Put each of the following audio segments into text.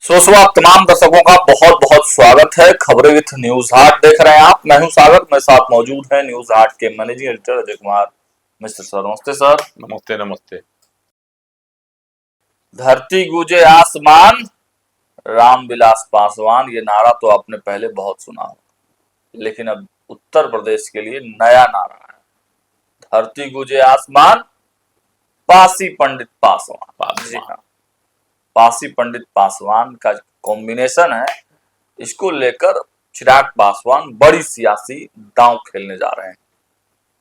सुबह तमाम दर्शकों का बहुत बहुत स्वागत है। खबरें विथ न्यूज हाट देख रहे हैं आप। मैं हूं सागर, मेरे साथ मौजूद है न्यूज हाट के managing editor Ajay Kumar mister sir. नमस्ते सर। नमस्ते नमस्ते। धरती गूंजे आसमान, रामविलास पासवान, ये नारा तो आपने पहले बहुत सुना हो, लेकिन अब उत्तर प्रदेश के लिए नया नारा है। धरती गूंजे आसमान, पासी पंडित पासवान। जी हाँ, पासी पंडित पासवान का कॉम्बिनेशन है। इसको लेकर चिराग पासवान बड़ी सियासी दांव खेलने जा रहे हैं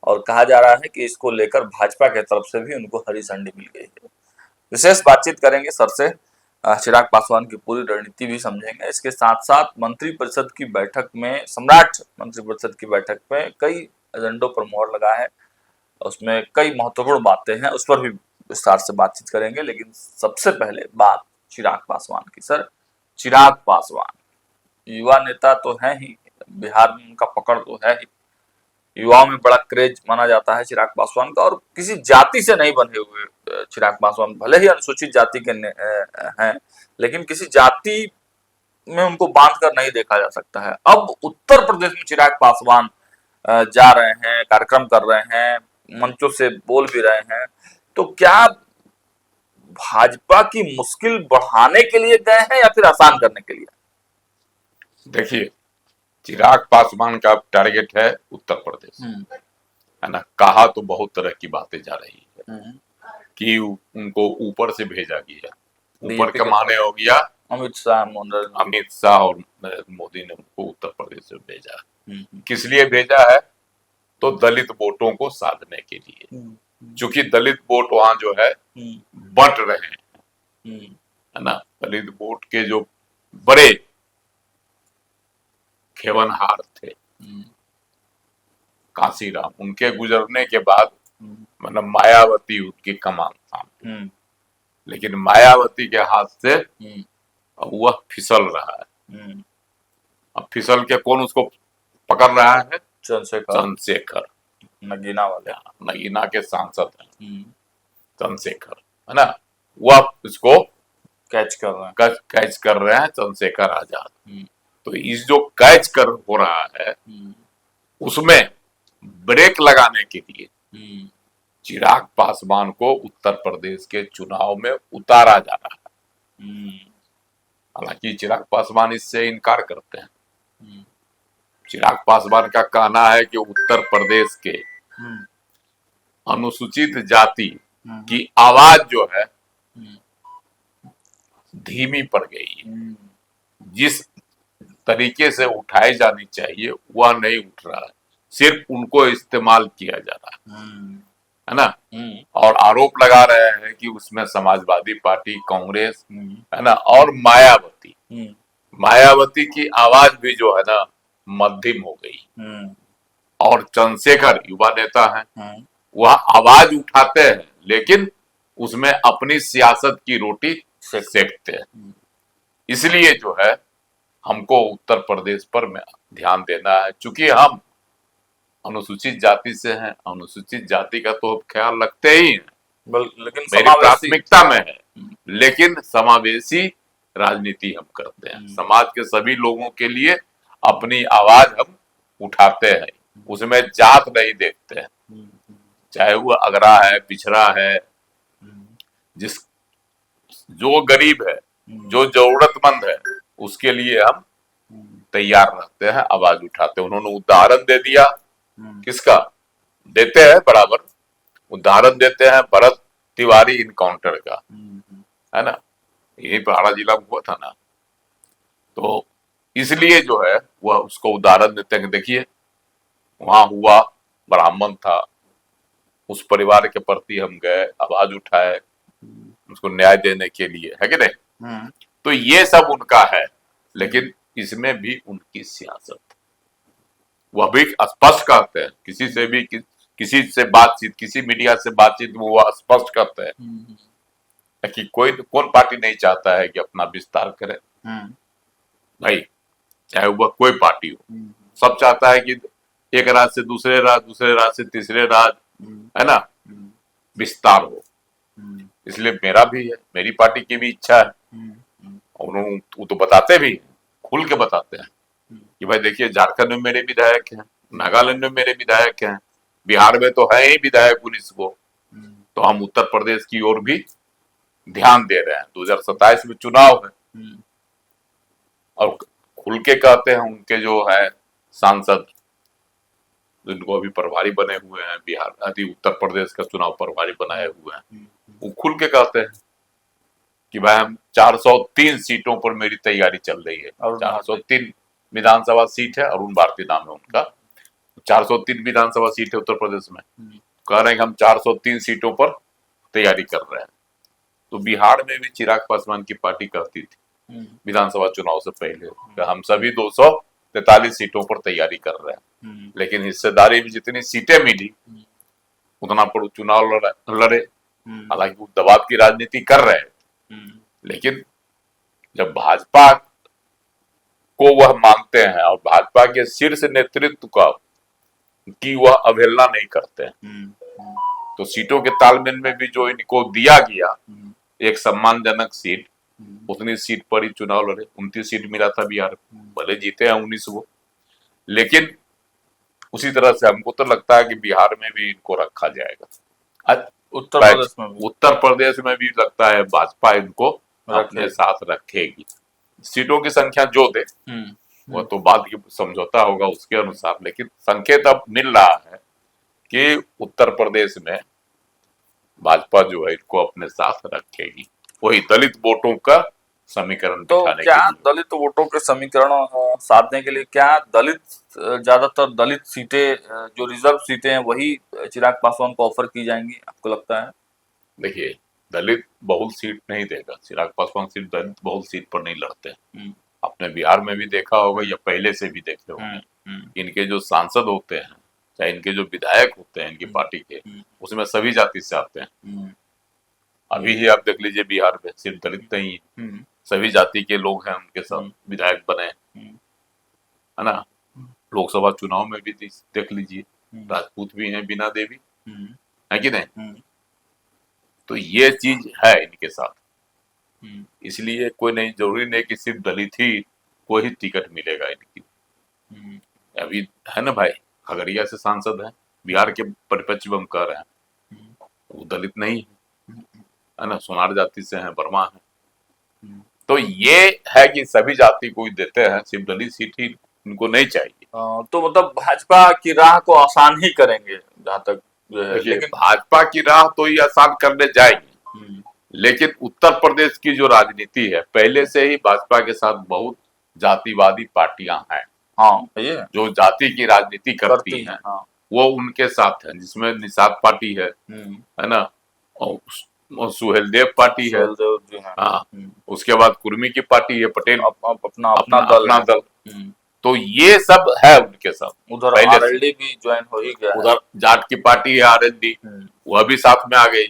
और कहा जा रहा है कि इसको लेकर भाजपा की तरफ से भी उनको हरी झंडी मिल गई है। विशेष बातचीत करेंगे सर से, चिराग पासवान की पूरी रणनीति भी समझेंगे। इसके साथ साथ मंत्रिपरिषद की बैठक में, सम्राट मंत्रिपरिषद की बैठक में कई एजेंडों पर मोहर लगा है, उसमें कई महत्वपूर्ण बातें हैं, उस पर भी विस्तार से बातचीत करेंगे। लेकिन सबसे पहले बात चिराग पासवान की। सर, चिराग पासवान युवा नेता तो है ही, बिहार में उनका पकड़ तो है ही, युवाओं में बड़ा क्रेज माना जाता है चिराग पासवान का। और किसी जाति से नहीं बंधे हुए चिराग पासवान, भले ही अनुसूचित जाति के हैं, लेकिन किसी जाति में उनको बांध कर नहीं देखा जा सकता है। अब उत्तर प्रदेश में चिराग पासवान जा रहे हैं, कार्यक्रम कर रहे हैं, मंचों से बोल भी रहे हैं, तो क्या भाजपा की मुश्किल बढ़ाने के लिए गए हैं या फिर आसान करने के लिए? देखिए, चिराग पासवान का टारगेट है उत्तर प्रदेश, है ना। कहा तो बहुत तरह की बातें जा रही है कि उनको ऊपर से भेजा गया। ऊपर का माने हो गया अमित शाह और मोदी ने उनको उत्तर प्रदेश से भेजा। किस लिए भेजा है? तो दलित वोटों को साधने के लिए, क्योंकि दलित वोट वहां जो है बंट रहे हैं, है ना। दलित वोट के जो बड़े खेवनहार थे काशीराम, उनके गुजरने के बाद मतलब मायावती उनकी कमान था, लेकिन मायावती के हाथ से अब वह फिसल रहा है। अब फिसल के कौन उसको पकड़ रहा है? चंद्रशेखर, नगीना वाले, नगीना के सांसद हैं चंद्रशेखर, है ना। वह इसको कैच कर रहे हैं चंद्रशेखर आजाद। तो इस जो कैच कर हो रहा है उसमें ब्रेक लगाने के लिए चिराग पासवान को उत्तर प्रदेश के चुनाव में उतारा जा रहा है। हालांकि चिराग पासवान इससे इनकार करते हैं। चिराग पासवान का कहना है कि उत्तर प्रदेश के अनुसूचित जाति की आवाज जो है धीमी पड़ गई है। जिस तरीके से उठाई जानी चाहिए वह नहीं उठ रहा है, सिर्फ उनको इस्तेमाल किया जा रहा है ना। और आरोप लगा रहे हैं कि उसमें समाजवादी पार्टी, कांग्रेस, है ना, और मायावती की आवाज भी जो है ना मध्यम हो गई। और चंद्रशेखर युवा नेता हैं, वह आवाज उठाते हैं लेकिन उसमें अपनी सियासत की रोटी सेकते हैं। इसलिए जो है हमको उत्तर प्रदेश पर ध्यान देना है, क्योंकि हम अनुसूचित जाति से हैं। अनुसूचित जाति का तो ख्याल रखते ही हैं, लेकिन मेरी प्राथमिकता में है, लेकिन समावेशी राजनीति हम करते हैं। समाज के सभी लोगों के लिए अपनी आवाज हम उठाते हैं, उसमें जात नहीं देखते हैं, चाहे वो अगरा है, पिछड़ा है, जिस जो गरीब है, जो जरूरतमंद है, उसके लिए हम तैयार रहते हैं, आवाज उठाते हैं। उन्होंने उदाहरण दे दिया, किसका देते हैं? बराबर उदाहरण देते हैं भरत तिवारी इनकाउंटर का, है ना, यही पहाड़ा जिला में हुआ था ना। तो इसलिए जो है वह उसको उदाहरण देते हैं। देखिए वहां हुआ, ब्राह्मण था, उस परिवार के प्रति हम गए, आवाज उठाए उसको न्याय देने के लिए, है कि नहीं? तो ये सब उनका है, लेकिन इसमें भी उनकी सियासत, वह भी स्पष्ट करते हैं। किसी से भी किसी से बातचीत, किसी मीडिया से बातचीत में वो स्पष्ट करते हैं कि कौन पार्टी नहीं चाहता है कि अपना विस्तार करे भाई, चाहे वह कोई पार्टी हो। सब चाहता है कि एक राज्य से दूसरे राज्य, दूसरे राज्य से तीसरे राज्य, है ना, विस्तार हो। इसलिए मेरा भी है, मेरी पार्टी की भी इच्छा है, उन्होंने वो तो बताते भी हैं, खुल के बताते हैं कि भाई देखिए झारखंड में मेरे विधायक हैं, नागालैंड में मेरे विधायक हैं, बिहार में तो है ही विधायक 19 को, तो हम उत्तर प्रदेश की ओर भी ध्यान दे रहे हैं। 2027 में चुनाव है और खुल के कहते हैं उनके जो है सांसद जिनको अभी प्रभारी बने हुए हैं, बिहार आदि उत्तर प्रदेश का चुनाव प्रभारी बनाए हुए हैं, वो खुल के कहते हैं कि भाई हम 403 सीटों पर मेरी तैयारी चल रही है। 403 विधानसभा सीट है, अरुण भारती नाम है उनका। 403 विधानसभा सीट है उत्तर प्रदेश में, कह रहे हैं कि हम 403 सीटों पर तैयारी कर रहे हैं। तो बिहार में भी चिराग पासवान की पार्टी कहती थी विधानसभा चुनाव से पहले कि हम सभी 243 सीटों पर तैयारी कर रहे हैं, लेकिन हिस्सेदारी में जितनी सीटें मिली उतना पर चुनाव लड़े। हालांकि वो दबाव की राजनीति कर रहे हैं, लेकिन जब भाजपा को वह मानते हैं और भाजपा के शीर्ष नेतृत्व का की वह अवहेलना नहीं करते हैं, तो सीटों के तालमेल में भी जो इनको दिया गया एक सम्मानजनक सीट, उतनी सीट पर ही चुनाव लड़े। 29 सीट मिला था बिहार, भले जीते हैं 19 वो, लेकिन उसी तरह से हमको तो लगता है कि बिहार में भी इनको रखा जाएगा। उत्तर प्रदेश में भी लगता है भाजपा इनको अपने साथ रखेगी। सीटों की संख्या जो दे वह तो बाद की समझौता होगा उसके अनुसार, लेकिन संकेत अब मिल रहा है कि उत्तर प्रदेश में भाजपा जो है इनको अपने साथ रखेगी। वही दलित वोटों का समीकरण तो दिखाने क्या के लिए, दलित वोटों के समीकरण साधने के लिए क्या दलित ज्यादातर दलित सीटें जो रिजर्व सीटें हैं वही चिराग पासवान को ऑफर की जाएंगी, आपको लगता है? देखिए दलित बहुल सीट नहीं देगा चिराग पासवान, सिर्फ दलित बहुल सीट पर नहीं लड़ते। आपने बिहार में भी देखा होगा या पहले से भी देखे होंगे, इनके जो सांसद होते हैं चाहे इनके जो विधायक होते हैं इनकी पार्टी के, उसमें सभी जाति से आते हैं। अभी ही आप देख लीजिए बिहार में सिर्फ दलित नहीं है, सभी जाति के लोग हैं उनके साथ विधायक बने, है ना। लोकसभा चुनाव में भी देख लीजिए राजपूत भी हैं, बीना देवी है कि नहीं। तो ये चीज है इनके साथ, इसलिए कोई नहीं, जरूरी नहीं कि सिर्फ दलित ही को ही टिकट मिलेगा इनकी। अभी है ना भाई, खगड़िया से सांसद है, बिहार के परिप्रेक्ष्य में हम कह रहे हैं, वो दलित नहीं है ना, सोनार जाति से है, वर्मा है। तो ये है कि सभी जाति को ही देते हैं, सिर्फ दलित सीट ही इनको नहीं चाहिए। तो मतलब भाजपा की राह को आसान ही करेंगे जहां तक, लेकिन भाजपा की राह तो ये आसान करने जाएगी, लेकिन उत्तर प्रदेश की जो राजनीति है पहले से ही भाजपा के साथ बहुत जातिवादी पार्टियां हैं। ये जो जाति की राजनीति करती हैं, वो उनके साथ है, जिसमें निषाद पार्टी है ना, और सुहेलदेव पार्टी है, हाँ, उसके बाद कुर्मी की पार्टी है, पटेल अपना दल। तो ये सब है उनके साथ। उधर आरएलडी भी ज्वाइन हो ही गया, उधर जाट की पार्टी है आरएलडी, वह भी साथ में आ गई।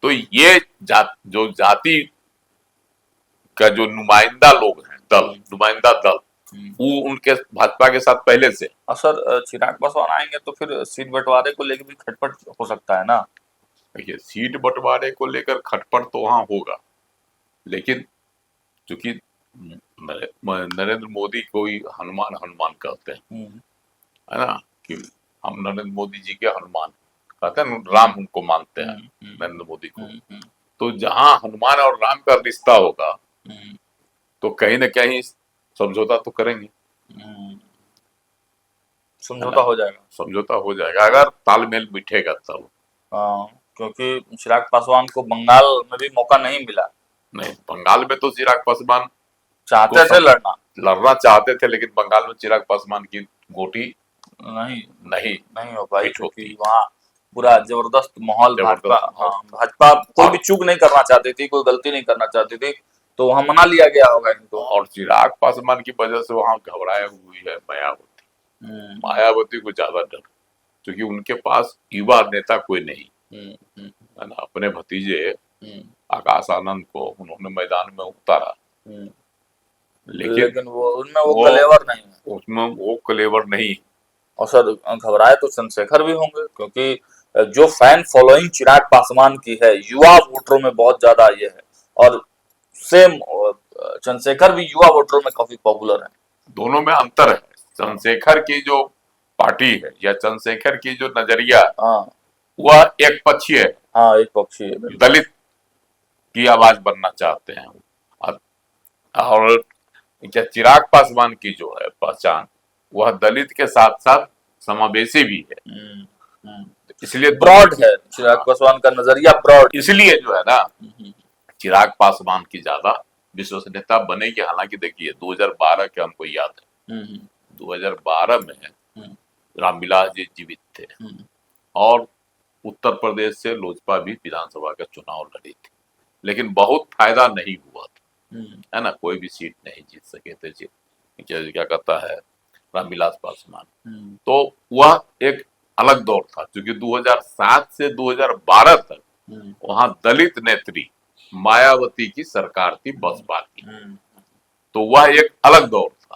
तो ये जो जाति का जो नुमाइंदा लोग हैं, नुमाइंदा दल, वो उनके भाजपा के साथ पहले से। और सर चिराग पासवान आएंगे तो फिर सीट बंटवारे को लेकर भी खटपट हो सकता है ना। देखिए सीट बंटवारे को लेकर खटपट तो वहां होगा, लेकिन चूंकि नरेंद्र मोदी को ही हनुमान हनुमान कहते हैं, है ना, कि हम नरेंद्र मोदी जी के हनुमान कहते हैं, राम उनको मानते हैं नरेंद्र मोदी को। तो जहां हनुमान और राम का रिश्ता होगा तो कहीं ना कहीं समझौता तो करेंगे, समझौता हो जाएगा, समझौता हो जाएगा अगर तालमेल बिठेगा तब। क्योंकि चिराग पासवान को बंगाल में भी मौका नहीं मिला। नहीं, बंगाल में तो चिराग पासवान चाहते थे, लड़ना चाहते थे, लेकिन बंगाल में चिराग पासवान की गोटी नहीं हो पाई, क्योंकि वहाँ पूरा जबरदस्त माहौल, भाजपा कोई भी चूक नहीं करना चाहती थी, कोई गलती नहीं करना चाहती थी, तो वहाँ मना लिया गया होगा इनको। और चिराग पासवान की वजह से वहाँ घबराए हुई है मायावती को ज्यादा डर, क्योंकि उनके पास युवा नेता कोई नहीं है ना। अपने भतीजे आकाश आनंद को उन्होंने मैदान में उतारा, लेकिन वो उनमें वो कलेवर नहीं है, उसमें वो कलेवर नहीं। और सर घबराए तो चंद्रशेखर भी होंगे, क्योंकि जो फैन फॉलोइंग चिराग पासवान की है युवा वोटरों में बहुत ज्यादा ये है। और सेम चंद्रशेखर भी युवा वोटरों में काफी पॉपुलर है। दोनों में अंतर है। चंद्रशेखर की जो पार्टी है या चंद्रशेखर की जो नजरिया हाँ वह एक पक्षीय है, हाँ, एक पक्षी है बिल्कुल। दलित की आवाज बनना चाहते हैं। और क्या चिराग पासवान की जो है पहचान वह दलित के साथ साथ समावेशी भी है, इसलिए ब्रॉड है चिराग पासवान का नजरिया, ब्रॉड। इसलिए जो है ना चिराग पासवान की ज्यादा विश्वसनीयता बनेगी। हालांकि देखिए 2012 के हमको याद है, 2012 में रामविलास जी जीवित थे और उत्तर प्रदेश से लोजपा भी विधानसभा का चुनाव लड़ी थी, लेकिन बहुत फायदा नहीं हुआ था, है ना, कोई भी सीट नहीं जीत सके थे क्या कहता है रामविलास पासवान। तो वह एक अलग दौर था, क्योंकि 2007 से 2012 तक वहां दलित नेत्री मायावती की सरकार थी बसपा की, तो वह एक अलग दौर था।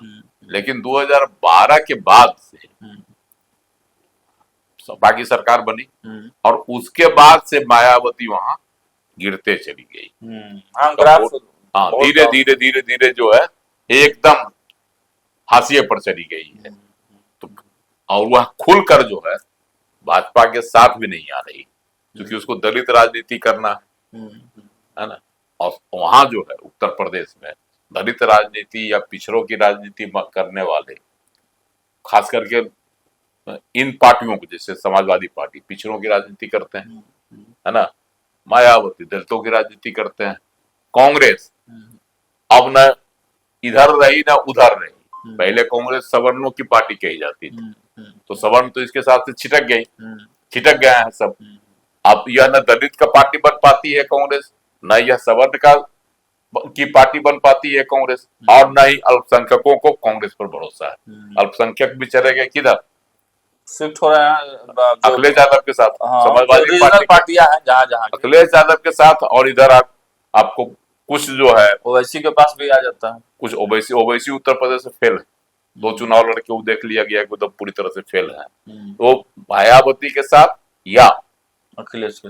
लेकिन 2012 के बाद से सपा की सरकार बनी और उसके बाद से मायावती वहां गिरते चली गई। हाँ, धीरे धीरे धीरे धीरे जो है एकदम हाशिए पर चली गई है। तो और वह खुलकर जो है भाजपा के साथ भी नहीं आ रही, क्योंकि उसको दलित राजनीति करना है ना। और वहां जो है उत्तर प्रदेश में दलित राजनीति या पिछड़ों की राजनीति करने वाले, खास करके इन पार्टियों को, जैसे समाजवादी पार्टी पिछड़ों की राजनीति करते हैं, है ना, मायावती दलितों की राजनीति करते हैं, कांग्रेस अब न इधर रही न उधर रही। पहले कांग्रेस सवर्णों की पार्टी कही जाती थी, तो सवर्ण तो इसके साथ से छिटक गया है सब। अब यह न दलित का पार्टी बन पाती है कांग्रेस, न यह सवर्ण का की पार्टी बन पाती है कांग्रेस, और न ही अल्पसंख्यकों को कांग्रेस पर भरोसा है। अल्पसंख्यक भी चले गए किधर, शिफ्ट हो रहे हैं अखिलेश यादव के साथ। हाँ, समाजवादी पार्टियां हैं जहाँ अखिलेश यादव के साथ, और इधर आपको कुछ जो है ओवैसी के पास भी आ जाता है, कुछ ओवैसी उत्तर प्रदेश से फेल है। 2 चुनाव लड़के वो देख लिया गया कि पूरी तरह से फेल है। तो मायावती के साथ या अखिलेश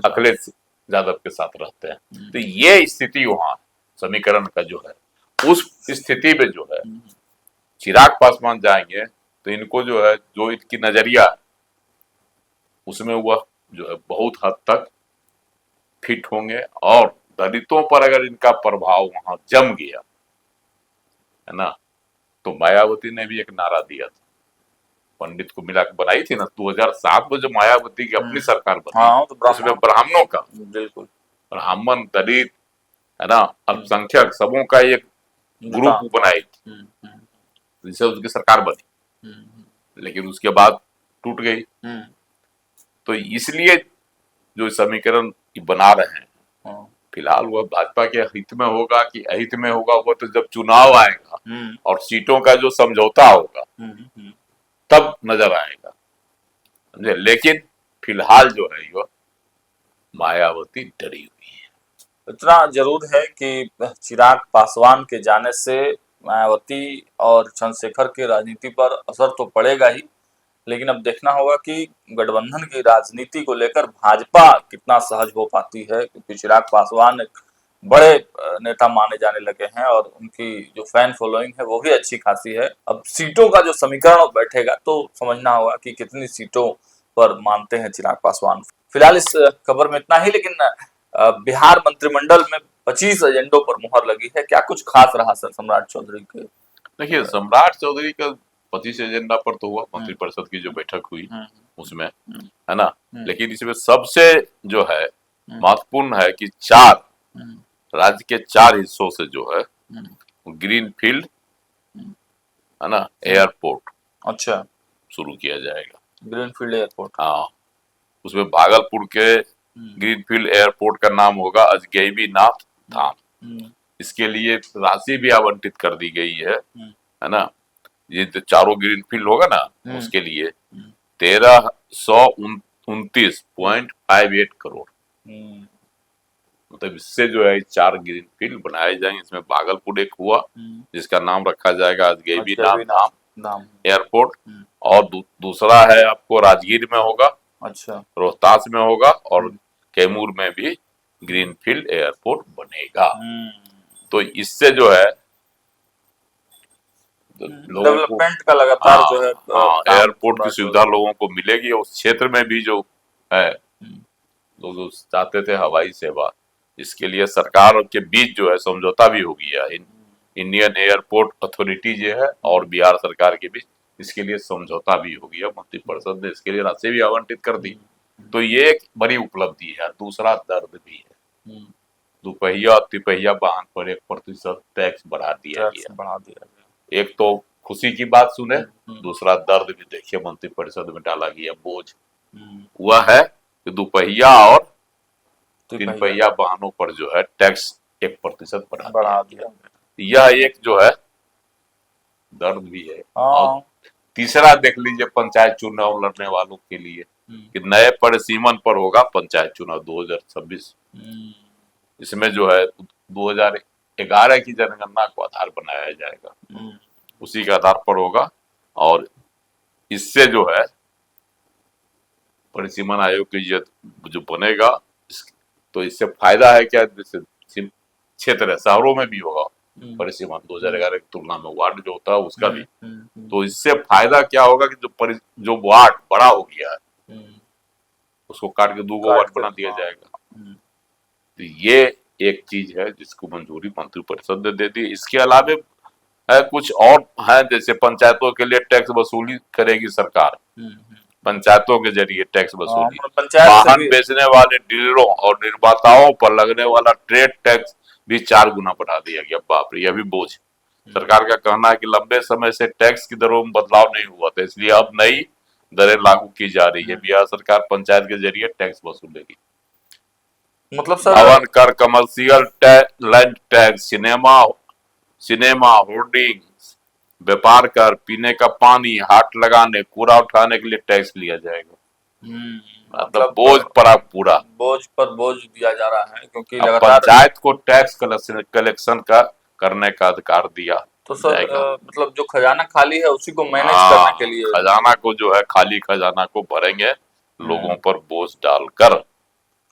यादव के साथ रहते हैं। तो ये स्थिति वहां समीकरण का जो है, उस स्थिति में जो है चिराग पासवान जाएंगे तो इनको जो है, जो इनकी नजरिया उसमें वह जो है बहुत हद तक फिट होंगे। और दलितों पर अगर इनका प्रभाव वहां जम गया है ना, तो मायावती ने भी एक नारा दिया था, पंडित को मिला के बनाई थी ना 2007 में, जो मायावती की अपनी सरकार बनी। हाँ, तो उसमें ब्राह्मणों का, बिल्कुल ब्राह्मण दलित है ना, अल्पसंख्यक सबों का एक ग्रुप बनाई थी, जिससे उसकी सरकार बनी, लेकिन उसके बाद टूट गई। तो इसलिए जो समीकरण बना रहे हैं फिलहाल वह भाजपा के हित में होगा कि अहित में होगा, वो तो जब चुनाव आएगा और सीटों का जो समझौता होगा तब नजर आएगा, समझे। लेकिन फिलहाल जो है वो मायावती डरी हुई है। इतना जरूर है कि चिराग पासवान के जाने से मायावती और चंद्रशेखर की राजनीति पर असर तो पड़ेगा ही, लेकिन अब देखना होगा कि गठबंधन की राजनीति को लेकर भाजपा कितना सहज हो पाती है, क्योंकि चिराग पासवान एक बड़े नेता माने जाने लगे हैं और उनकी जो फैन फॉलोइंग है वो भी अच्छी खासी है। अब सीटों का जो समीकरण बैठेगा तो समझना होगा कि कितनी सीटों पर मानते हैं चिराग पासवान। फिलहाल इस खबर में इतना ही, लेकिन बिहार मंत्रिमंडल में 25 एजेंडों पर मुहर लगी है। क्या कुछ खास रहा सर सम्राट चौधरी के? देखिए, सम्राट चौधरी का 25 एजेंडा पर तो हुआ, मंत्रिपरिषद की जो बैठक हुई उसमें, है ना। लेकिन इसमें सबसे जो है महत्वपूर्ण है कि 4 राज्य के 4 हिस्सों से जो है ग्रीन फील्ड, है ना, एयरपोर्ट अच्छा शुरू किया जाएगा। ग्रीन फील्ड एयरपोर्ट, हाँ, उसमें भागलपुर के ग्रीन फील्ड एयरपोर्ट का नाम होगा अजगैबीनाथ धाम। इसके लिए राशि भी आवंटित कर दी गई है ना। ये जो चारों ग्रीन फील्ड होगा ना, उसके लिए 1329.58 करोड़, मतलब इससे जो है 4 ग्रीन फील्ड बनाए जाएंगे। इसमें भागलपुर एक हुआ जिसका नाम रखा जाएगा अजगैबीनाथ धाम एयरपोर्ट, और दूसरा है आपको राजगीर में होगा, अच्छा रोहतास में होगा, और कैमूर में भी ग्रीन फील्ड एयरपोर्ट बनेगा। तो इससे जो है लोगों को डेवलपमेंट का लगातार जो है काम एयरपोर्ट की पूरा सुविधा लोगों को मिलेगी। उस क्षेत्र में भी जो है लोग जो चाहते थे हवाई सेवा, इसके लिए सरकार के बीच जो है समझौता भी हो गया। इंडियन एयरपोर्ट अथॉरिटी जो है और बिहार सरकार के बीच इसके लिए समझौता भी हो गया। मंत्रिपरिषद ने इसके लिए राशि भी आवंटित कर दी। तो ये एक बड़ी उपलब्धि है। दूसरा दर्द भी है, दुपहिया और तिपहिया वाहन पर 1% टैक्स बढ़ा दिया गया। एक तो खुशी की बात सुने, दूसरा दर्द भी देखिए मंत्रिपरिषद में डाला गया बोझ। वह है कि दुपहिया और तीन पहिया वाहनों पर जो है टैक्स 1% बढ़ा दिया। यह एक जो है दर्द भी है। और तीसरा देख लीजिए पंचायत चुनाव लड़ने वालों के लिए कि नए परिसीमन पर होगा पंचायत चुनाव 2026। इसमें जो है 2011 की जनगणना को आधार बनाया जाएगा, उसी के आधार पर होगा। और इससे जो है परिसीमन आयोग की जो बनेगा, तो इससे फायदा है क्या, जैसे क्षेत्र है शहरों में भी होगा परिसीमन 2011 की तुलना में, वार्ड जो होता है उसका भी। तो इससे फायदा क्या होगा कि जो वार्ड बड़ा हो गया है उसको काट के 2 वार्ड बना दिया जाएगा। तो ये एक चीज है जिसको मंजूरी मंत्रिपरिषद ने दे दी। इसके अलावा है कुछ और है, जैसे पंचायतों के लिए टैक्स वसूली करेगी सरकार, पंचायतों के जरिए टैक्स वसूली। वाहन बेचने वाले डीलरों और निर्माताओं पर लगने वाला ट्रेड टैक्स भी 4 गुना बढ़ा दिया गया। बाप रे, यह भी बोझ। सरकार का कहना है कि लंबे समय से टैक्स की दरों में बदलाव नहीं हुआ था, इसलिए अब नई दरें लागू की जा रही है। बिहार सरकार पंचायत के जरिए टैक्स वसूलेगी। मतलब सर भवन कर, commercial land tax, cinema hoarding, व्यापार कर, पीने का पानी, हाट लगाने, कूड़ा उठाने के लिए टैक्स लिया जाएगा। मतलब बोझ पर पूरा बोझ पर बोझ दिया जा रहा है, क्योंकि पंचायत को टैक्स कलेक्शन का करने का अधिकार दिया। तो सर मतलब जो खजाना खाली है उसी को मैनेज करने के लिए, खजाना को जो है खाली खजाना को भरेंगे लोगों पर बोझ डालकर।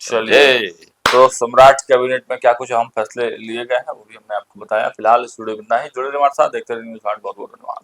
चलिए, तो सम्राट कैबिनेट में क्या कुछ अहम फैसले लिए गए हैं वो भी हमने आपको बताया। फिलहाल इस वीडियो में इतना ही। जुड़े रहिए हमारे साथ, देखते रहिए न्यूज़ 8। बहुत बहुत धन्यवाद।